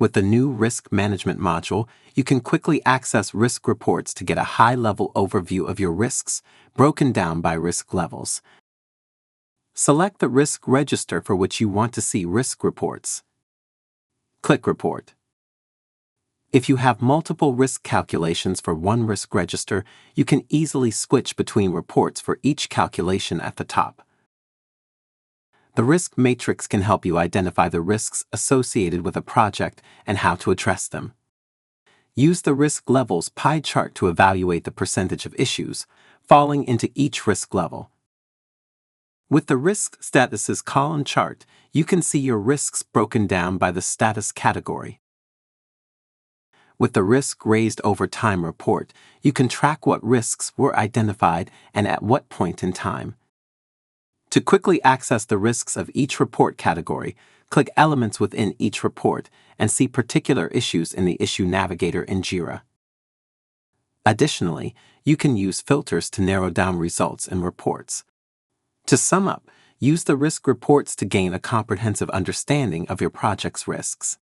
With the new Risk Management module, you can quickly access risk reports to get a high-level overview of your risks, broken down by risk levels. Select the risk register for which you want to see risk reports. Click Report. If you have multiple risk calculations for one risk register, you can easily switch between reports for each calculation at the top. The risk matrix can help you identify the risks associated with a project and how to address them. Use the risk levels pie chart to evaluate the percentage of issues falling into each risk level. With the risk statuses column chart, you can see your risks broken down by the status category. With the risk raised over time report, you can track what risks were identified and at what point in time. To quickly access the risks of each report category, click Elements within each report and see particular issues in the Issue Navigator in Jira. Additionally, you can use filters to narrow down results in reports. To sum up, use the risk reports to gain a comprehensive understanding of your project's risks.